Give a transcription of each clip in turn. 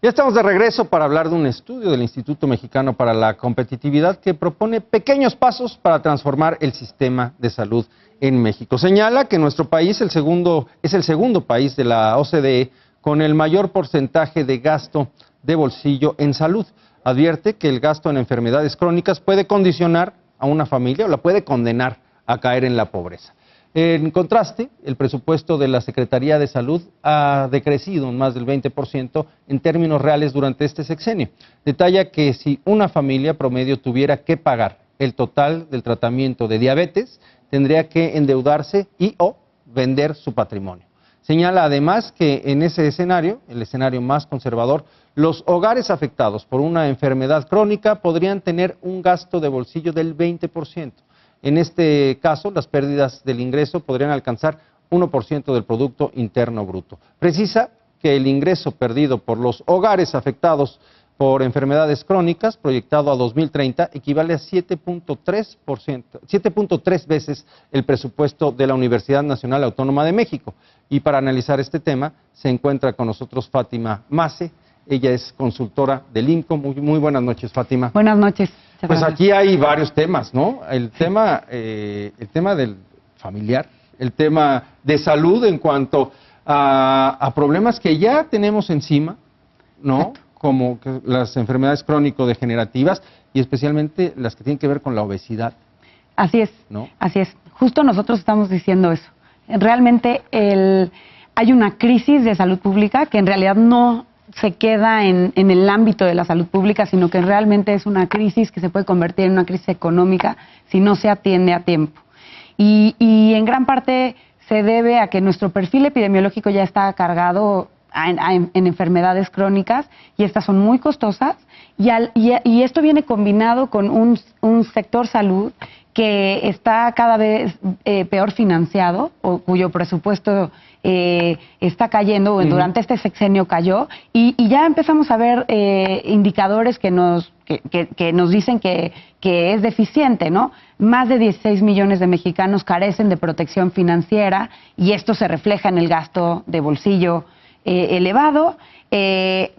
Ya estamos de regreso para hablar de un estudio del Instituto Mexicano para la Competitividad que propone pequeños pasos para transformar el sistema de salud en México. Señala que nuestro país es el segundo país de la OCDE con el mayor porcentaje de gasto de bolsillo en salud. Advierte que el gasto en enfermedades crónicas puede condicionar a una familia o la puede condenar a caer en la pobreza. En contraste, el presupuesto de la Secretaría de Salud ha decrecido en más del 20% en términos reales durante este sexenio. Detalla que si una familia promedio tuviera que pagar el total del tratamiento de diabetes, tendría que endeudarse y o vender su patrimonio. Señala además que en ese escenario, el escenario más conservador, los hogares afectados por una enfermedad crónica podrían tener un gasto de bolsillo del 20%. En este caso, las pérdidas del ingreso podrían alcanzar 1% del Producto Interno Bruto. Precisa que el ingreso perdido por los hogares afectados por enfermedades crónicas, proyectado a 2030, equivale a 7.3 veces el presupuesto de la Universidad Nacional Autónoma de México. Y para analizar este tema, se encuentra con nosotros Fátima Mace. Ella es consultora del INCO. Muy buenas noches, Fátima. Buenas noches. Pues aquí hay varios temas, ¿no? El tema del familiar, el tema de salud en cuanto a problemas que ya tenemos encima, ¿no? Exacto. Como que las enfermedades crónico-degenerativas y especialmente las que tienen que ver con la obesidad. Así es, ¿no? Así es. Justo nosotros estamos diciendo eso. Realmente hay una crisis de salud pública que en realidad no se queda en el ámbito de la salud pública, sino que realmente es una crisis que se puede convertir en una crisis económica si no se atiende a tiempo. Y en gran parte se debe a que nuestro perfil epidemiológico ya está cargado en enfermedades crónicas y estas son muy costosas y esto viene combinado con un sector salud que está cada vez peor financiado o cuyo presupuesto está cayendo, durante este sexenio cayó, y ya empezamos a ver indicadores que nos dicen que es deficiente, ¿no? Más de 16 millones de mexicanos carecen de protección financiera y esto se refleja en el gasto de bolsillo elevado. En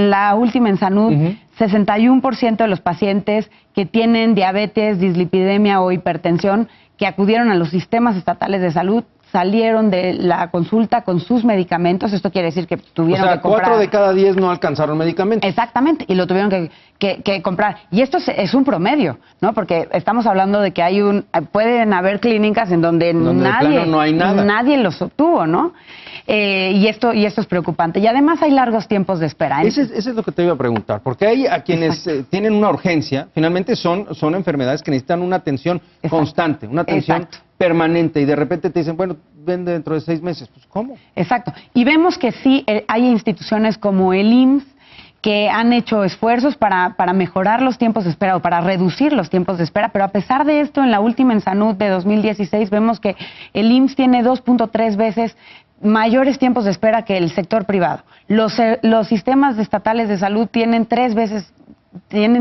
la última ENSANUD, 61% de los pacientes que tienen diabetes, dislipidemia o hipertensión que acudieron a los sistemas estatales de salud salieron de la consulta con sus medicamentos. Esto quiere decir que tuvieron que comprar. 4 de cada 10 no alcanzaron medicamentos. Exactamente, y lo tuvieron que comprar. Y esto es un promedio, ¿no? Porque estamos hablando de que pueden haber clínicas en donde nadie los obtuvo, ¿no? Y esto es preocupante. Y además hay largos tiempos de espera. Eso es lo que te iba a preguntar, porque hay a quienes tienen una urgencia, finalmente son enfermedades que necesitan una atención constante, una atención permanente, y de repente te dicen, bueno, ven dentro de 6 meses. Pues, ¿cómo? Exacto. Y vemos que sí hay instituciones como el IMSS que han hecho esfuerzos para mejorar los tiempos de espera o para reducir los tiempos de espera, pero a pesar de esto, en la última ENSANUD de 2016 vemos que el IMSS tiene 2.3 veces mayores tiempos de espera que el sector privado. Los sistemas estatales de salud tienen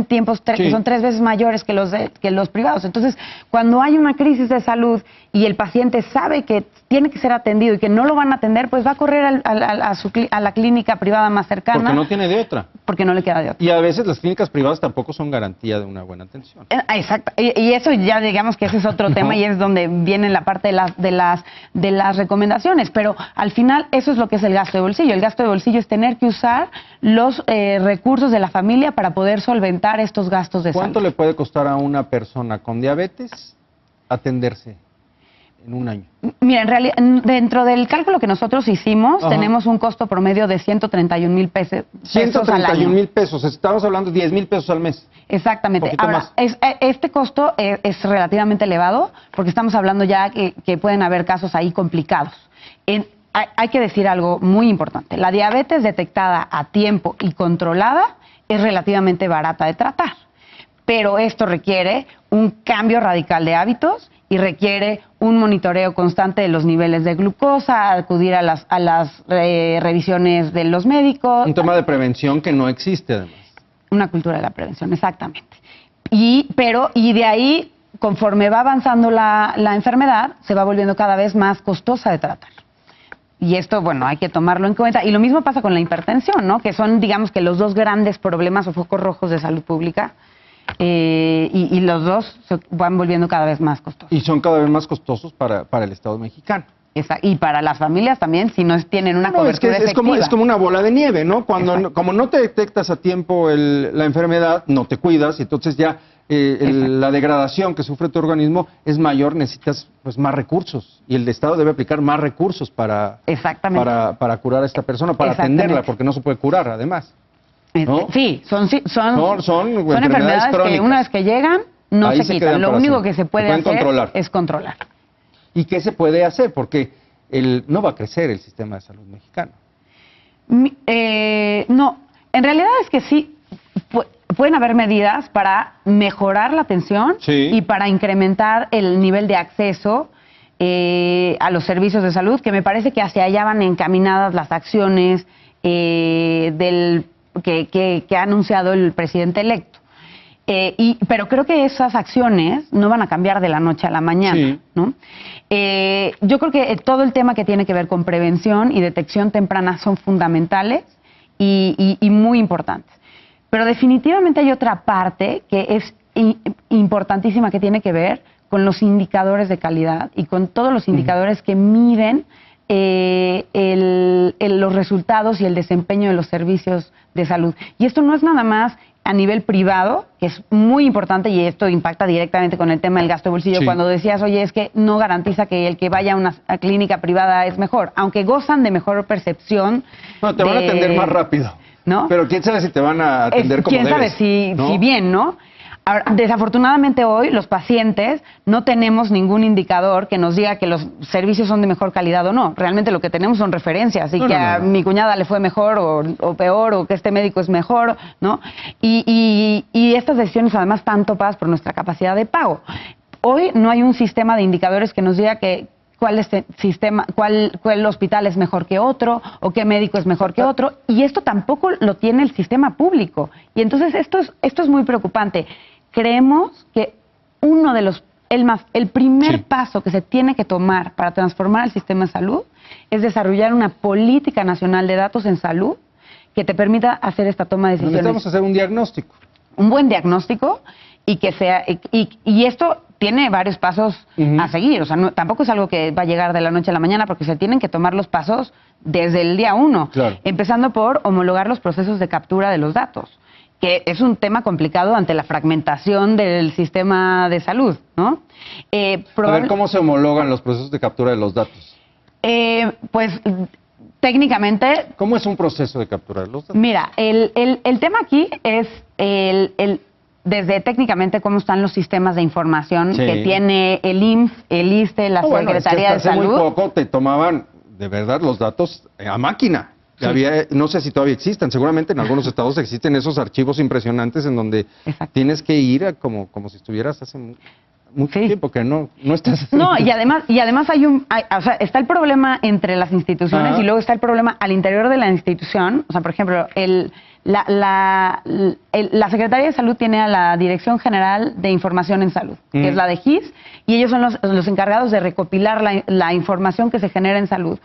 tiempos que son 3 veces mayores que los privados. Entonces, cuando hay una crisis de salud y el paciente sabe que tiene que ser atendido y que no lo van a atender, pues va a correr a la clínica privada más cercana. Porque no tiene de otra. Porque no le queda de otra. Y a veces las clínicas privadas tampoco son garantía de una buena atención. Exacto. Y eso ya digamos que ese es otro tema y es donde viene la parte de las recomendaciones. Pero al final eso es lo que es el gasto de bolsillo. El gasto de bolsillo es tener que usar los recursos de la familia para poder solventar estos gastos de salud. ¿Cuánto le puede costar a una persona con diabetes atenderse en un año? Mira, en realidad, dentro del cálculo que nosotros hicimos, tenemos un costo promedio de 131,000 pesos. 131,000 pesos, estamos hablando de 10,000 pesos al mes. Exactamente. Ahora, este costo es relativamente elevado porque estamos hablando ya que pueden haber casos ahí complicados. Hay que decir algo muy importante. La diabetes detectada a tiempo y controlada es relativamente barata de tratar, pero esto requiere un cambio radical de hábitos y requiere un monitoreo constante de los niveles de glucosa, acudir a las revisiones de los médicos. Un tema de prevención que no existe, además. Una cultura de la prevención, exactamente. Y de ahí, conforme va avanzando la enfermedad, se va volviendo cada vez más costosa de tratar. Y esto, bueno, hay que tomarlo en cuenta. Y lo mismo pasa con la hipertensión, ¿no? Que son, digamos, que los dos grandes problemas o focos rojos de salud pública. Y los dos se van volviendo cada vez más costosos. Y son cada vez más costosos para el Estado mexicano. Y para las familias también, si no tienen una cobertura efectiva. Es como una bola de nieve, ¿no? Como no te detectas a tiempo la enfermedad, no te cuidas, y entonces ya la degradación que sufre tu organismo es mayor, necesitas pues más recursos. Y el Estado debe aplicar más recursos para curar a esta persona, para atenderla, porque no se puede curar, además. ¿No? Sí, son enfermedades crónicas que una vez que llegan, no se quitan. Lo único que se puede hacer es controlar. ¿Y qué se puede hacer? Porque no va a crecer el sistema de salud mexicano. No, en realidad es que sí, pueden haber medidas para mejorar la atención y para incrementar el nivel de acceso a los servicios de salud, que me parece que hacia allá van encaminadas las acciones que ha anunciado el presidente electo. Pero creo que esas acciones no van a cambiar de la noche a la mañana, ¿no? Yo creo que todo el tema que tiene que ver con prevención y detección temprana son fundamentales y muy importantes. Pero definitivamente hay otra parte que es importantísima, que tiene que ver con los indicadores de calidad y con todos los indicadores que miden los resultados y el desempeño de los servicios de salud. Y esto no es nada más a nivel privado, que es muy importante, y esto impacta directamente con el tema del gasto de bolsillo. Cuando decías, oye, es que no garantiza que el que vaya a una clínica privada es mejor, aunque gozan de mejor percepción. No, te van a atender más rápido, ¿no? Pero quién sabe si te van a atender como debes. Quién sabe si bien, ¿no? Ahora, desafortunadamente hoy los pacientes no tenemos ningún indicador que nos diga que los servicios son de mejor calidad o no. Realmente lo que tenemos son referencias, y a mi cuñada le fue mejor o peor, o que este médico es mejor, ¿no? Y estas decisiones además están topadas por nuestra capacidad de pago. Hoy no hay un sistema de indicadores que nos diga cuál hospital es mejor que otro, o qué médico es mejor que otro, y esto tampoco lo tiene el sistema público. Y entonces esto es muy preocupante. Creemos que el primer paso que se tiene que tomar para transformar el sistema de salud es desarrollar una política nacional de datos en salud que te permita hacer esta toma de decisiones. Necesitamos hacer un diagnóstico. Un buen diagnóstico, y que sea y esto tiene varios pasos a seguir. O sea, tampoco es algo que va a llegar de la noche a la mañana, porque se tienen que tomar los pasos desde el día 1. Claro. Empezando por homologar los procesos de captura de los datos, que es un tema complicado ante la fragmentación del sistema de salud, ¿no? A ver, ¿cómo se homologan los procesos de captura de los datos? Pues técnicamente... ¿Cómo es un proceso de captura de los datos? Mira, el tema aquí es desde técnicamente cómo están los sistemas de información que tiene el IMSS, el ISSSTE, la Secretaría de Salud. Hace muy poco te tomaban, de verdad, los datos a máquina. No sé si todavía existan, seguramente en algunos estados existen esos archivos impresionantes en donde tienes que ir como si estuvieras hace mucho tiempo que no estás. No, y además o sea, está el problema entre las instituciones, y luego está el problema al interior de la institución. O sea, por ejemplo, la Secretaría de Salud tiene a la Dirección General de Información en Salud, que es la de GIS, y ellos son los encargados de recopilar la información que se genera en salud.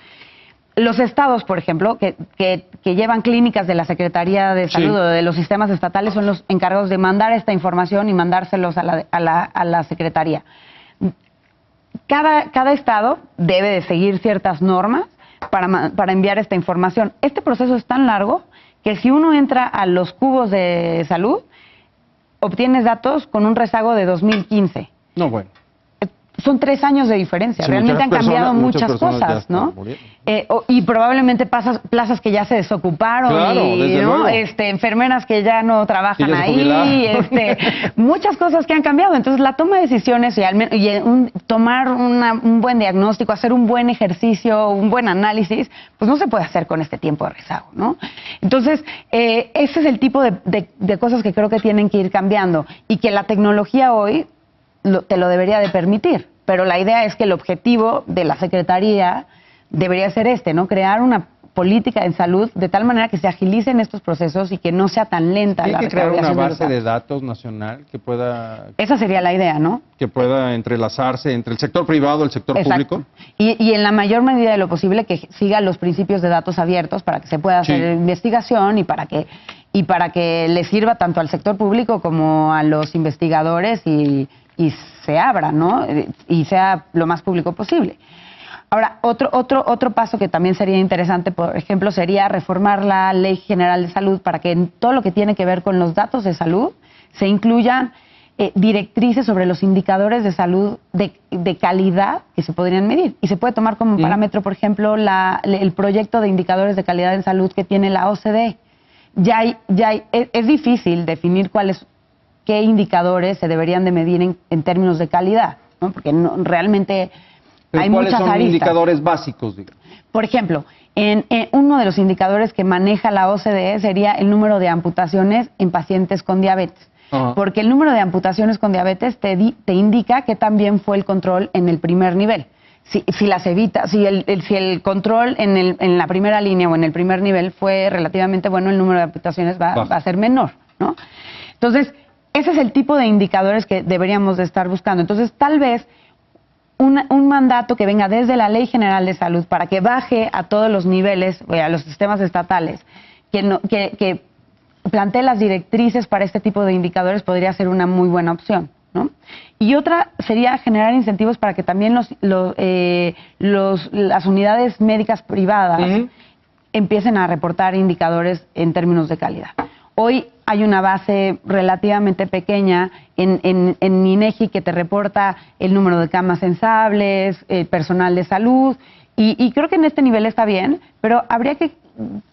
Los estados, por ejemplo, que llevan clínicas de la Secretaría de Salud o de los sistemas estatales, son los encargados de mandar esta información y mandárselos a la Secretaría. Cada estado debe de seguir ciertas normas para enviar esta información. Este proceso es tan largo que si uno entra a los cubos de salud, obtienes datos con un rezago de 2015. No, bueno. Son 3 años de diferencia. Realmente han cambiado muchas cosas, ¿no? Y probablemente plazas que ya se desocuparon, ¿no? Enfermeras que ya no trabajan ahí, muchas cosas que han cambiado. Entonces, la toma de decisiones tomar un buen diagnóstico, hacer un buen ejercicio, un buen análisis, pues no se puede hacer con este tiempo de rezago, ¿no? Entonces, ese es el tipo de cosas que creo que tienen que ir cambiando, y que la tecnología hoy te lo debería de permitir. Pero la idea es que el objetivo de la Secretaría debería ser ¿no? Crear una política en salud de tal manera que se agilicen estos procesos y que no sea tan lenta la Hay que crear una recaudación de los base de datos. datos nacional que pueda, Esa sería la idea, ¿no? que pueda entrelazarse entre el sector privado y el sector Exacto. público. Y en la mayor medida de lo posible que siga los principios de datos abiertos para que se pueda hacer Sí. investigación y para que le sirva tanto al sector público como a los investigadores y se abra, ¿no? Y sea lo más público posible. Ahora, otro paso que también sería interesante, por ejemplo, sería reformar la Ley General de Salud para que en todo lo que tiene que ver con los datos de salud se incluyan directrices sobre los indicadores de salud de calidad que se podrían medir. Y se puede tomar como parámetro, por ejemplo, el proyecto de indicadores de calidad en salud que tiene la OCDE. Es difícil definir qué indicadores se deberían de medir en términos de calidad, ¿no? Porque realmente Pero hay ¿cuáles muchas son aristas. indicadores básicos, digamos? Por ejemplo, en uno de los indicadores que maneja la OCDE sería el número de amputaciones en pacientes con diabetes. Ajá. Porque el número de amputaciones con diabetes te indica que también fue el control en el primer nivel. Si las evita, si el control en la primera línea o en el primer nivel fue relativamente bueno, el número de amputaciones va a ser menor, ¿no? Entonces, ese es el tipo de indicadores que deberíamos de estar buscando. Entonces, tal vez un mandato que venga desde la Ley General de Salud para que baje a todos los niveles, a los sistemas estatales, que plantee las directrices para este tipo de indicadores podría ser una muy buena opción, ¿no? Y otra sería generar incentivos para que también las unidades médicas privadas empiecen a reportar indicadores en términos de calidad. Hoy hay una base relativamente pequeña en INEGI que te reporta el número de camas sensibles, el personal de salud, y creo que en este nivel está bien, pero habría que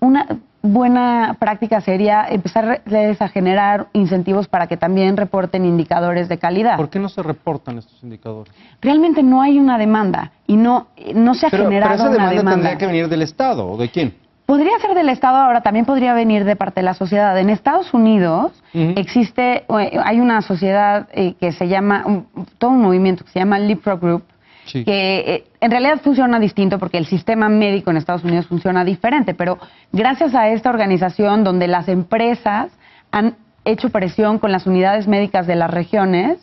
una buena práctica sería empezar a generar incentivos para que también reporten indicadores de calidad. ¿Por qué no se reportan estos indicadores? Realmente no hay una demanda y no se ha generado pero esa una demanda. tendría que venir del Estado, ¿o de quién? Podría ser del Estado, ahora también podría venir de parte de la sociedad. En Estados Unidos hay una sociedad que se llama, todo un movimiento que se llama Leapfrog Group, Sí. que en realidad funciona distinto porque el sistema médico en Estados Unidos funciona diferente, pero gracias a esta organización donde las empresas han hecho presión con las unidades médicas de las regiones,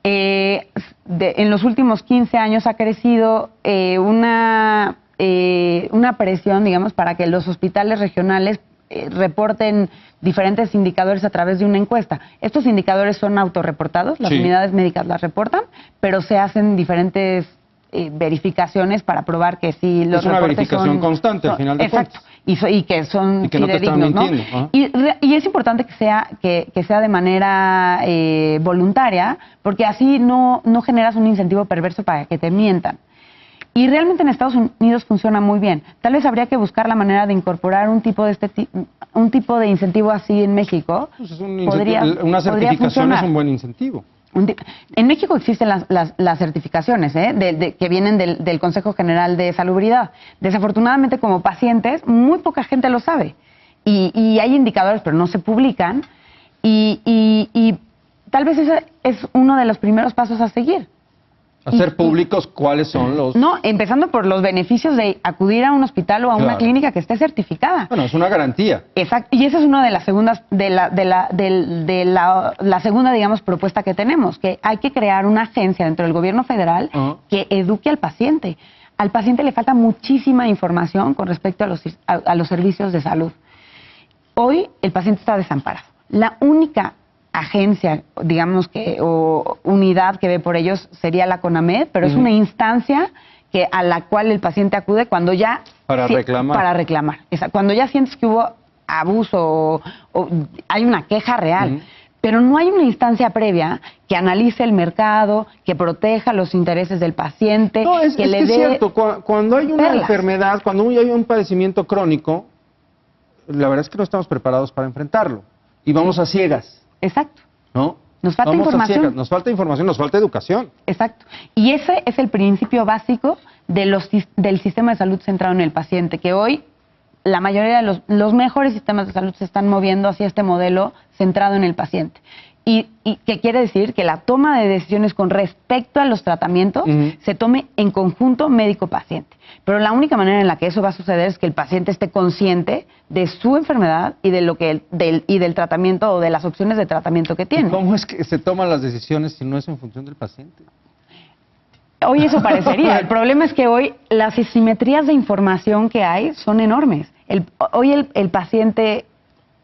en los últimos 15 años ha crecido una presión, digamos, para que los hospitales regionales reporten diferentes indicadores a través de una encuesta. Estos indicadores son autorreportados, las unidades médicas las reportan, pero se hacen diferentes verificaciones para probar que sí los reportes son... Es una verificación constante, al final de cuentas. Exacto, y que son y que no te están fidedignos, mintiendo. ¿no? Y es importante que sea de manera voluntaria, porque así no generas un incentivo perverso para que te mientan. Y realmente en Estados Unidos funciona muy bien. Tal vez habría que buscar la manera de incorporar un tipo de incentivo así en México. Pues es una certificación es un buen incentivo. En México existen las certificaciones que vienen del Consejo General de Salubridad. Desafortunadamente, como pacientes, muy poca gente lo sabe. Y hay indicadores, pero no se publican. Y tal vez ese es uno de los primeros pasos a seguir. Hacer públicos cuáles son los... No, empezando por los beneficios de acudir a un hospital o a una clínica que esté certificada. Bueno, es una garantía. Exacto, y esa es una de las segundas, la segunda, digamos, propuesta que tenemos, que hay que crear una agencia dentro del gobierno federal que eduque al paciente. Al paciente le falta muchísima información con respecto a los servicios de salud. Hoy el paciente está desamparado. La única agencia, digamos o unidad que ve por ellos sería la CONAMED, pero es una instancia a la cual el paciente acude cuando ya... Para reclamar. Para reclamar. Cuando ya sientes que hubo abuso o hay una queja real. Pero no hay una instancia previa que analice el mercado, que proteja los intereses del paciente, que le dé... Es cierto, cuando hay una enfermedad, cuando hay un padecimiento crónico, la verdad es que no estamos preparados para enfrentarlo. Y vamos a ciegas. Exacto. ¿No? Nos falta información. Nos falta información, nos falta educación. Exacto. Y ese es el principio básico del sistema de salud centrado en el paciente, que hoy la mayoría de los mejores sistemas de salud se están moviendo hacia este modelo centrado en el paciente. y que quiere decir que la toma de decisiones con respecto a los tratamientos se tome en conjunto médico-paciente. Pero la única manera en la que eso va a suceder es que el paciente esté consciente de su enfermedad y de lo que del tratamiento o de las opciones de tratamiento que tiene. ¿Cómo es que se toman las decisiones si no es en función del paciente? Hoy eso parecería. El problema es que hoy las asimetrías de información que hay son enormes. Hoy el paciente...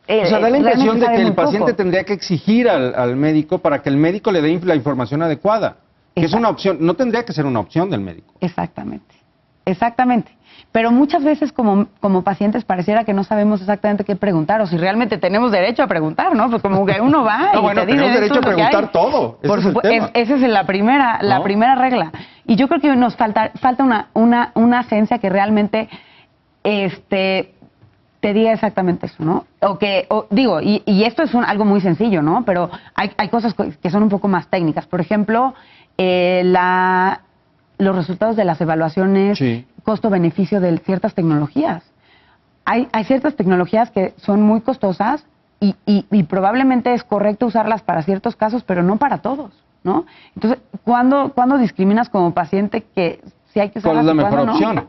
O sea, da la impresión de que el paciente poco. tendría que exigir al médico para que el médico le dé la información adecuada. Que es una opción, no tendría que ser una opción del médico. Exactamente, exactamente. Pero muchas veces como pacientes pareciera que no sabemos exactamente qué preguntar o si realmente tenemos derecho a preguntar, ¿no? Pues como que uno va y te dice... tenemos derecho a preguntar todo. Por supuesto, esa es la primera regla. Y yo creo que nos falta una agencia que realmente... te diga exactamente eso, ¿no? Y esto es algo muy sencillo, ¿no? Pero hay cosas que son un poco más técnicas. Por ejemplo, los resultados de las evaluaciones, costo-beneficio de ciertas tecnologías. Hay ciertas tecnologías que son muy costosas y probablemente es correcto usarlas para ciertos casos, pero no para todos, ¿no? Entonces, ¿cuándo discriminas como paciente que si hay que usarlas? ¿Cuál es la mejor opción?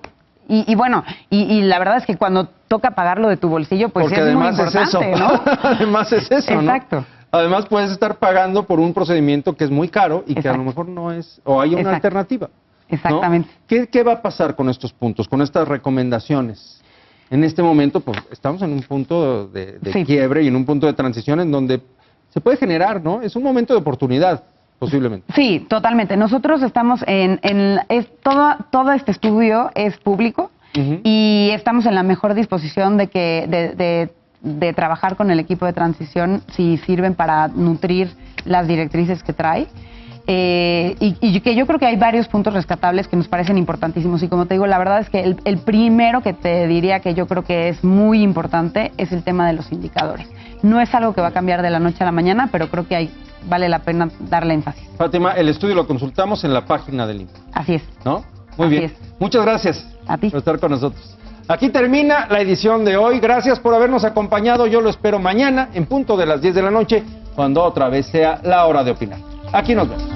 Y la verdad es que cuando toca pagarlo de tu bolsillo, pues porque es muy además importante, es eso. ¿no? Además es eso, ¿no? Exacto. Además puedes estar pagando por un procedimiento que es muy caro y que a lo mejor no es, o hay una alternativa. Exactamente. ¿No? ¿Qué va a pasar con estos puntos, con estas recomendaciones? En este momento, pues estamos en un punto de quiebre y en un punto de transición en donde se puede generar, ¿no? Es un momento de oportunidad. Posiblemente. Sí, totalmente. Nosotros estamos todo este estudio es público y estamos en la mejor disposición de trabajar con el equipo de transición si sirven para nutrir las directrices que trae. Y que yo creo que hay varios puntos rescatables que nos parecen importantísimos. Y como te digo, la verdad es que el primero que te diría que yo creo que es muy importante es el tema de los indicadores. No es algo que va a cambiar de la noche a la mañana, pero creo que vale la pena darle énfasis. Fátima, el estudio lo consultamos en la página del INPE. Así es. ¿No? Muy bien. Muchas gracias a ti por estar con nosotros. Aquí termina la edición de hoy. Gracias por habernos acompañado. Yo lo espero mañana en punto de las 10 de la noche, cuando otra vez sea la hora de opinar. Aquí nos vemos.